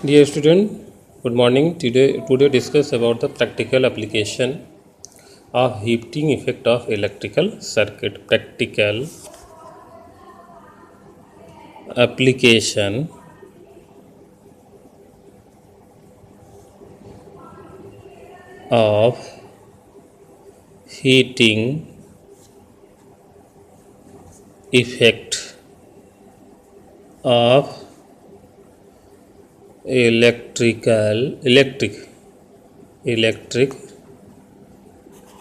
Dear student, good morning. Today discuss about the practical application of heating effect of electrical circuit. Practical application of heating effect of electric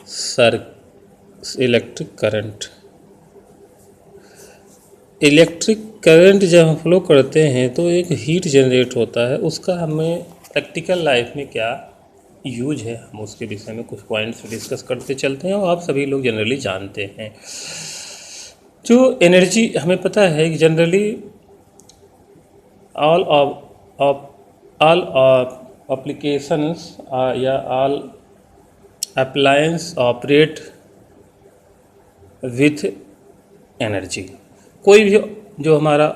cir- electric current. Electric current जब हम flow करते हैं तो एक heat generate होता है, उसका हमें प्रैक्टिकल लाइफ में क्या यूज है, हम उसके विषय में कुछ पॉइंट्स डिस्कस करते चलते हैं। और आप सभी लोग जनरली जानते हैं, जो एनर्जी हमें पता है कि जनरली ऑल ऑल एप्लीकेशंस या all appliance operate with energy. कोई भी जो हमारा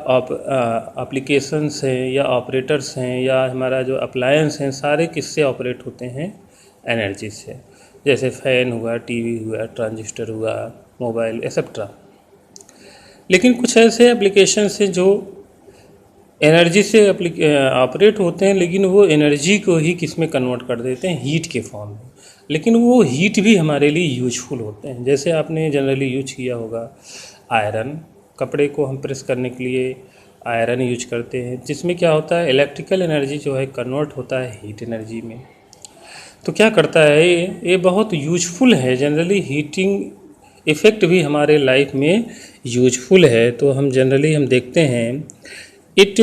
एप्लीकेशंस हैं या ऑपरेटर्स हैं या हमारा जो अप्लायंस हैं, सारे किससे ऑपरेट होते हैं? एनर्जी से। जैसे फ़ैन हुआ, टीवी हुआ, ट्रांजिस्टर हुआ, मोबाइल एक्सेट्रा। लेकिन कुछ ऐसे एप्लीकेशंस हैं जो एनर्जी से ऑपरेट होते हैं, लेकिन वो एनर्जी को ही किस में कन्वर्ट कर देते हैं? हीट के फॉर्म में। लेकिन वो हीट भी हमारे लिए यूजफुल होते हैं। जैसे आपने जनरली यूज किया होगा आयरन, कपड़े को हम प्रेस करने के लिए आयरन यूज करते हैं, जिसमें क्या होता है, इलेक्ट्रिकल एनर्जी जो है कन्वर्ट होता है हीट एनर्जी में। तो क्या करता है ये बहुत यूजफुल है। जनरली हीटिंग इफ़ेक्ट भी हमारे लाइफ में यूजफुल है। तो हम जनरली हम देखते हैं, it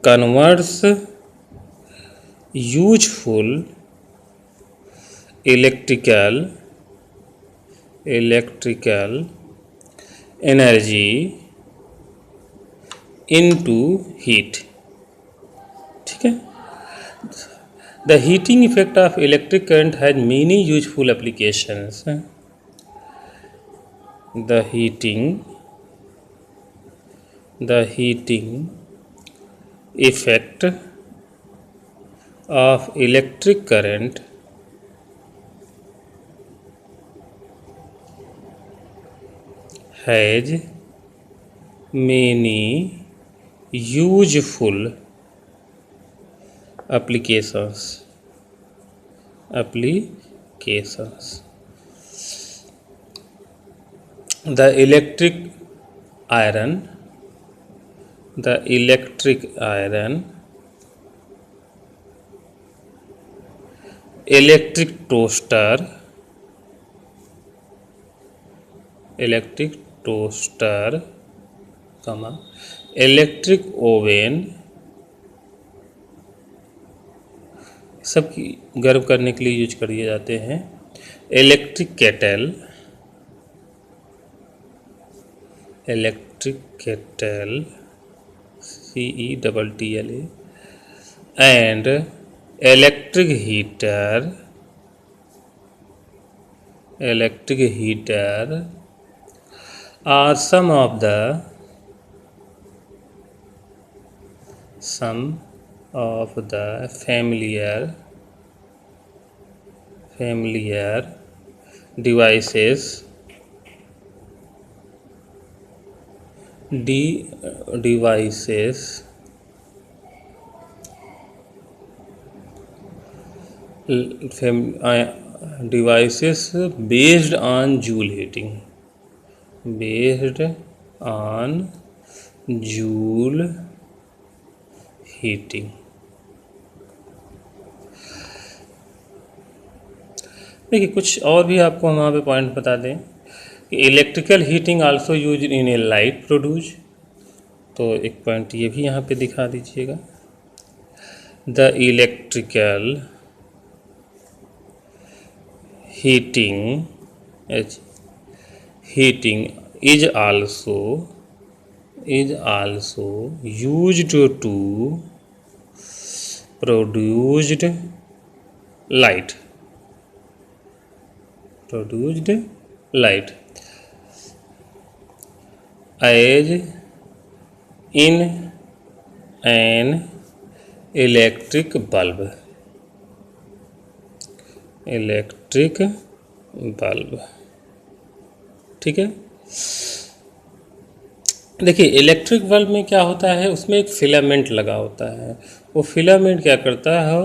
converts useful electrical energy into heat. ठीक है। The heating effect of electric current has many useful applications. The heating effect of electric current has many useful applications. The electric iron, electric toaster, electric oven, सब गर्म करने के लिए use कर दिए जाते हैं। Electric kettle, CETTLA, and electric heater are some of the familiar devices based on Joule heating. देखिए, कुछ और भी आपको हम वहाँ पे पॉइंट बता दें कि electrical heating also use in A light produce. तो एक पॉइंट ये भी यहाँ पे दिखा दीजिएगा। The electrical heating is also used to produced light as in an electric bulb, electric bulb, ठीक है। देखिए इलेक्ट्रिक बल्ब में क्या होता है, उसमें एक फिलामेंट लगा होता है। वो फिलामेंट क्या करता है,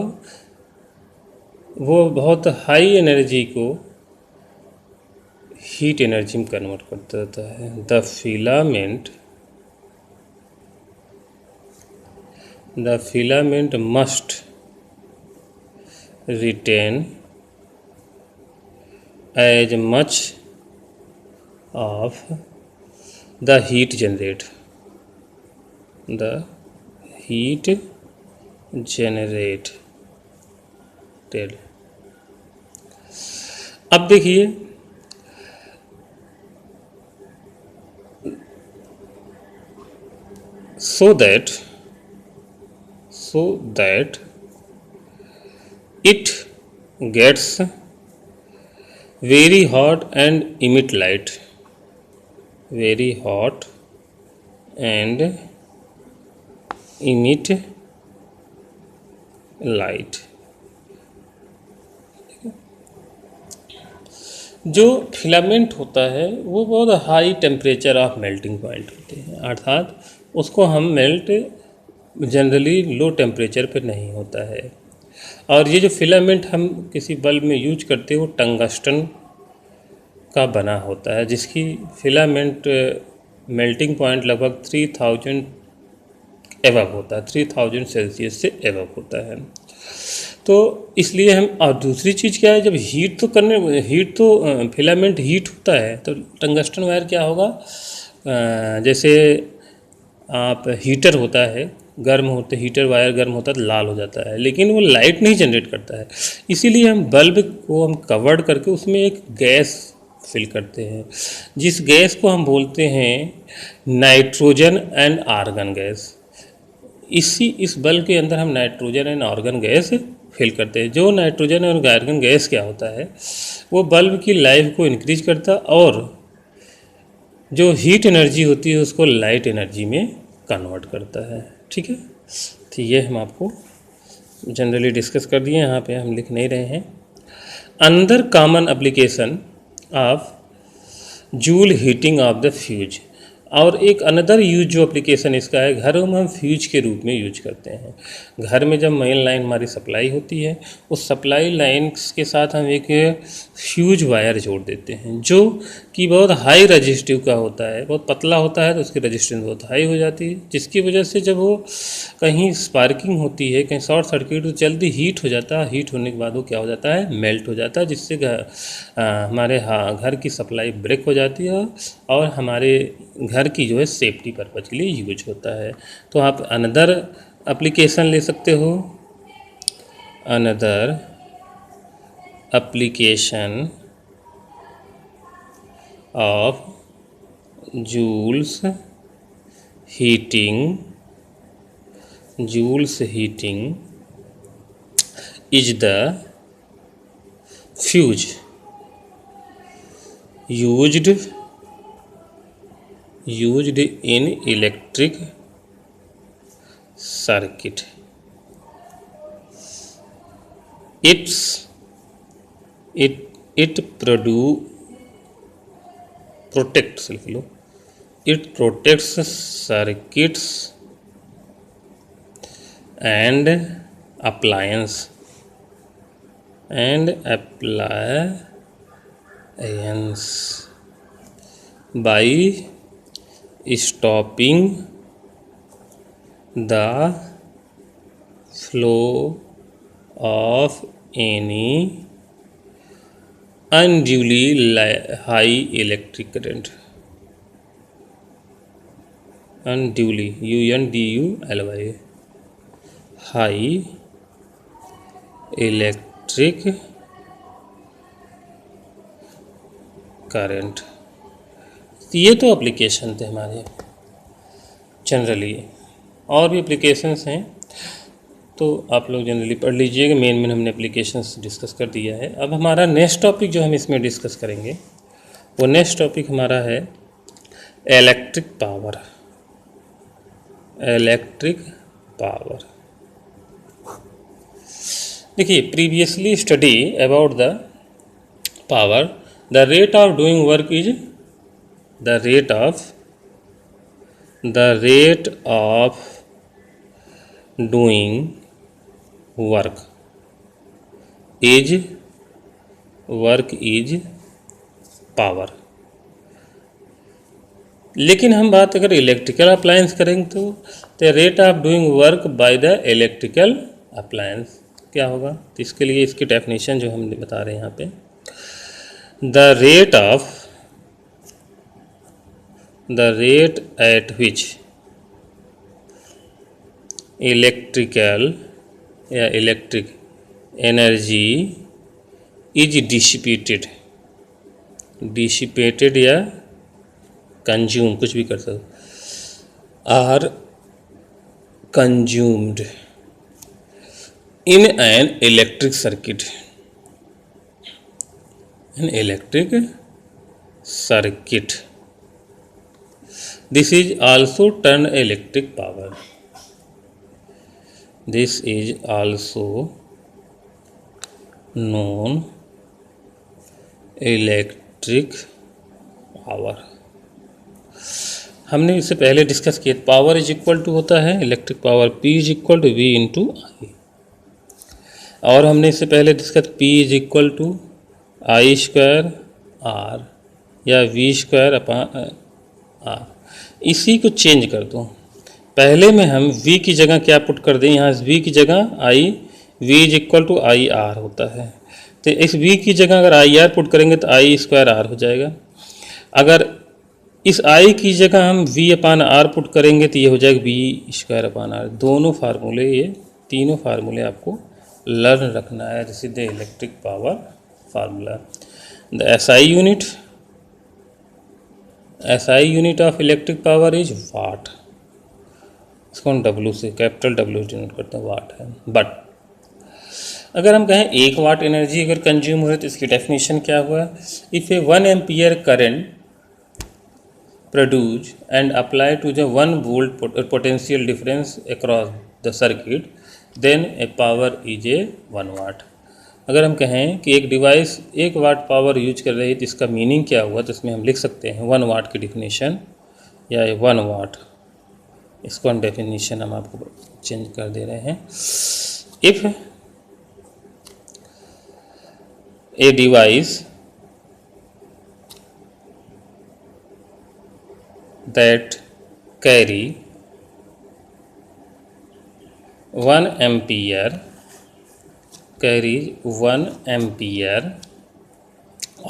वो बहुत हाई एनर्जी को हीट एनर्जी में कन्वर्ट कर देता है। The filament must retain as much of the heat generated अब देखिए so that it gets very hot and emit light, very hot and emit light। जो फिलामेंट होता है वो बहुत high temperature of melting point होते हैं, अर्थात उसको हम मेल्ट जनरली लो टेम्परेचर पे नहीं होता है। और ये जो फिलामेंट हम किसी बल्ब में यूज करते हैं वो टंगस्टन का बना होता है, जिसकी फिलामेंट मेल्टिंग पॉइंट लगभग 3000 एवब होता है, 3000 सेल्सियस से एवब होता है। तो इसलिए हम, और दूसरी चीज़ क्या है, जब हीट तो फिलामेंट हीट होता है तो टंगस्टन वायर क्या होगा, जैसे आप हीटर होता है, गर्म होते हीटर वायर गर्म होता है तो लाल हो जाता है, लेकिन वो लाइट नहीं जनरेट करता है। इसीलिए हम बल्ब को हम कवर्ड करके उसमें एक गैस फिल करते हैं, जिस गैस को हम बोलते हैं नाइट्रोजन एंड आर्गन गैस। इस बल्ब के अंदर हम nitrogen and argon gas fill करते हैं। जो नाइट्रोजन और आर्गन गैस क्या होता है, वो बल्ब की लाइफ को इंक्रीज करता और जो हीट एनर्जी होती है उसको लाइट एनर्जी में कन्वर्ट करता है, ठीक है। तो ये हम आपको जनरली डिस्कस कर दिए, यहाँ पे हम लिख नहीं रहे हैं। अंदर common application of joule heating of the fuse, और एक अनदर यूज जो एप्लीकेशन इसका है, घरों में हम फ्यूज के रूप में यूज करते हैं। घर में जब मेन लाइन हमारी सप्लाई होती है, उस सप्लाई लाइन के साथ हम एक फ्यूज वायर जोड़ देते हैं, जो कि बहुत हाई रजिस्टिव का होता है, बहुत पतला होता है तो उसकी रजिस्टेंस बहुत हाई हो जाती है, जिसकी वजह से जब वो कहीं स्पार्किंग होती है, कहीं शॉर्ट सर्किट, तो जल्दी हीट हो जाता है। हीट होने के बाद वो क्या हो जाता है, मेल्ट हो जाता है, जिससे हमारे घर की सप्लाई ब्रेक हो जाती है और हमारे घर की जो है सेफ्टी पर्पज के लिए यूज होता है। तो आप अनदर एप्लीकेशन ले सकते हो, another application of Joule's heating is the fuse used in electric circuit. It protects, लिख लो, it protects circuits and appliance by stopping the flow of any unduly high electric current. Unduly, UNDULY, high electric current। ये तो application थे हमारे generally, और भी applications हैं तो आप लोग जनरली पढ़ लीजिएगा। मेन हमने एप्लीकेशंस डिस्कस कर दिया है। अब हमारा नेक्स्ट टॉपिक जो हम इसमें डिस्कस करेंगे, वो नेक्स्ट टॉपिक हमारा है इलेक्ट्रिक पावर। देखिए, previously study about the power, the rate of doing work is the rate of doing work is power. लेकिन हम बात अगर इलेक्ट्रिकल अप्लायंस करेंगे तो the rate of doing work by the electrical appliance क्या होगा? तो इसके लिए इसकी डेफिनेशन जो हम बता रहे हैं यहाँ पे, the rate at which electric energy is dissipated या कंज्यूम, कुछ भी कर सकते, or consumed in an electric circuit, this is also turn electric power. This is also known electric power. हमने इससे पहले डिस्कस किया, पावर इज इक्वल टू होता है electric power P is equal to V into I, और हमने इससे पहले discuss P is equal to I square R या V स्क्वायर अपॉन आर। इसी को चेंज कर दो, पहले में हम V की जगह क्या पुट कर दें, यहाँ V की जगह I, V is equal to I R होता है, तो इस V की जगह अगर आई आर पुट करेंगे तो आई स्क्वायर आर हो जाएगा। अगर इस आई की जगह हम V अपान आर पुट करेंगे तो ये हो जाएगा V स्क्वायर अपान आर। दोनों फार्मूले, ये तीनों फार्मूले आपको लर्न रखना है। This is the electric power formula. The SI unit of electric power is what. इसको हम W से, कैपिटल W डिनोट करते हैं, वाट है। बट अगर हम कहें 1 वाट एनर्जी अगर कंज्यूम हो रही है तो इसकी डेफिनेशन क्या हुआ? If A 1 ampere current produced and applied to the 1 volt potential difference across the circuit, then a power is a 1 watt। अगर हम कहें कि एक डिवाइस 1 वाट पावर यूज कर रही है तो इसका मीनिंग क्या हुआ, तो इसमें हम लिख सकते हैं 1 वाट की डिफिनीशन या 1 वाट। इसको हम डेफिनीशन हम आपको चेंज कर दे रहे हैं। If a device that carry 1 ampere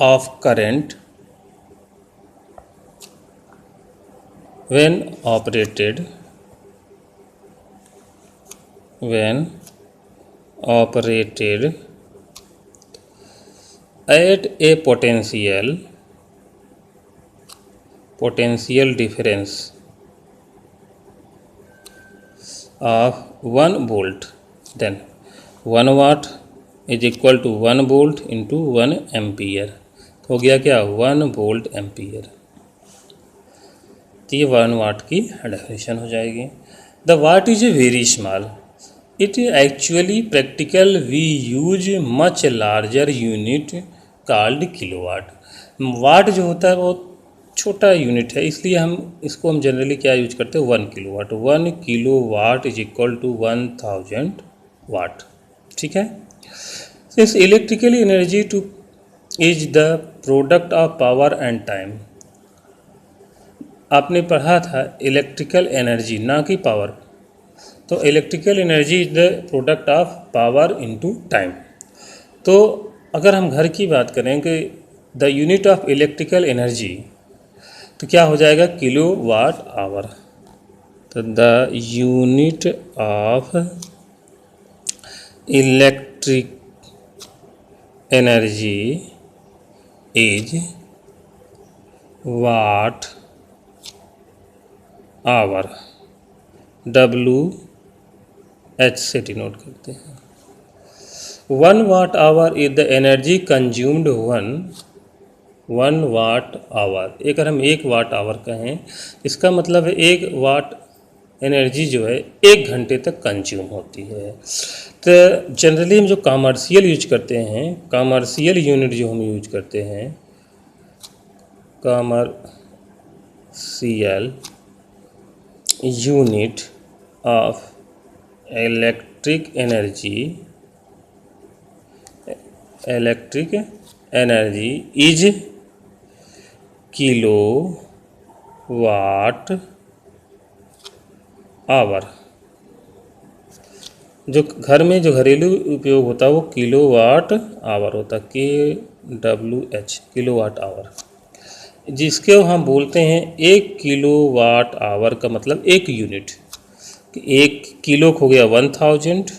of current when operated at a potential difference of 1 volt, then 1 watt is equal to 1 volt into 1 ampere। हो गया क्या? 1 वोल्ट एम्पियर। तो ये 1 वाट की डेफिनेशन हो जाएगी। The watt is a very small, it actually practical we use much larger unit called kilowatt. Watt जो होता है वो छोटा यूनिट है, इसलिए हम जनरली क्या यूज करते हैं? 1 kilowatt. 1 kilowatt is equal to 1000 watt. ठीक है। Since electrical energy to is the product of power and time. आपने पढ़ा था इलेक्ट्रिकल एनर्जी, ना कि पावर। तो electrical energy is the product of power into time. तो अगर हम घर की बात करें कि the unit of electrical energy, तो क्या हो जाएगा? Kilo watt hour. तो the unit of electric energy is what hour, WH से डिनोट करते हैं। 1 watt hour is the energy consumed 1 watt hour. अगर हम 1 वाट आवर कहें, इसका मतलब है 1 वाट एनर्जी जो है 1 घंटे तक कंज्यूम होती है। तो जनरली हम जो कॉमर्शियल यूज करते हैं, कॉमर्शियल यूनिट जो हम यूज करते हैं, commercial unit of electric energy is kilo watt hour. जो घर में जो घरेलू उपयोग होता है वो किलो वाट आवर होता है, KWH, किलो वाट आवर, जिसके हम बोलते हैं 1 किलो वाट आवर का मतलब 1 यूनिट। 1 किलो हो गया 1000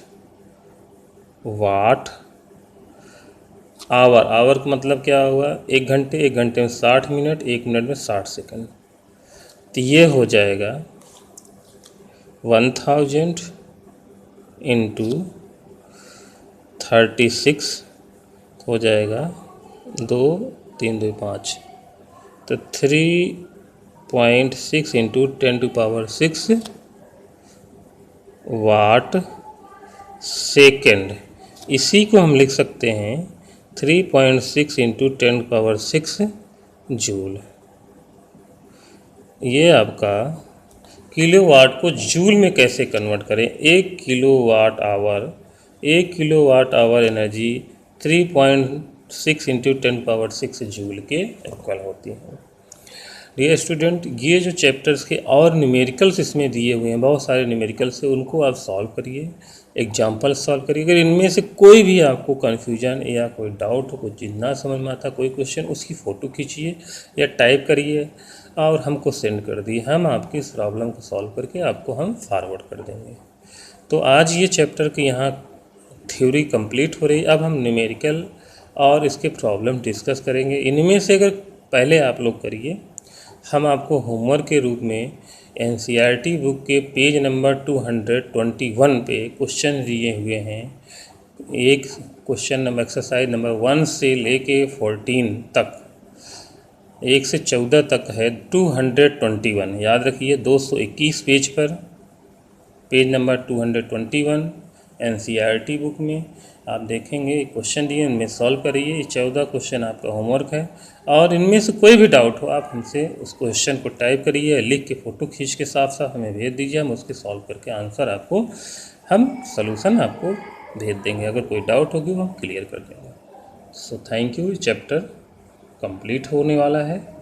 वाट, आवर का मतलब क्या हुआ 1 घंटे, 1 घंटे में 60 मिनट, 1 मिनट में 60 सेकंड। तो ये हो जाएगा 1000 इंटू 36 हो जाएगा 2 3 2 5, तो 3.6 इंटू 10⁻6 वाट सेकेंड। इसी को हम लिख सकते हैं 3.6 इंटू 10⁻6 जूल। ये आपका किलो वाट को जूल में कैसे कन्वर्ट करें। 1 kilo watt hour energy 3.6 into 10⁻6 joule के इक्वल होती है। डियर स्टूडेंट, ये जो चैप्टर्स के और न्यूमेरिकल्स इसमें दिए हुए हैं, बहुत सारे न्यूमेरिकल्स हैं, उनको आप सॉल्व करिए, एग्जाम्पल सॉल्व करिए। अगर इनमें से कोई भी आपको कन्फ्यूजन या कोई डाउट हो, कुछ ना समझ में आता कोई क्वेश्चन, उसकी फ़ोटो खींचिए या टाइप करिए और हमको सेंड कर दिए। हम आपकी इस प्रॉब्लम को सॉल्व करके आपको हम फॉरवर्ड कर देंगे। तो आज ये चैप्टर की यहाँ थ्योरी कंप्लीट हो रही। अब हम न्यूमेरिकल और इसके प्रॉब्लम डिस्कस करेंगे। इनमें से अगर पहले आप लोग करिए, हम आपको होमवर्क के रूप में NCERT बुक के पेज नंबर 221 पे क्वेश्चन दिए हुए हैं। एक क्वेश्चन नंबर एक्सरसाइज नंबर 1 से लेके 14 तक, 1 से 14 तक है 221, याद रखिए 221 पेज पर, पेज नंबर 221 NCERT बुक में आप देखेंगे क्वेश्चन दिए, इनमें सॉल्व करिए। ये 14 क्वेश्चन आपका होमवर्क है और इनमें से कोई भी डाउट हो आप हमसे उस क्वेश्चन को टाइप करिए, लिख के फ़ोटो खींच के साथ साथ हमें भेज दीजिए। हम उसके सॉल्व करके आंसर आपको, हम सॉल्यूशन आपको भेज देंगे। अगर कोई डाउट होगी वो हम क्लियर कर देंगे। So thank you. Chapter complete होने वाला है।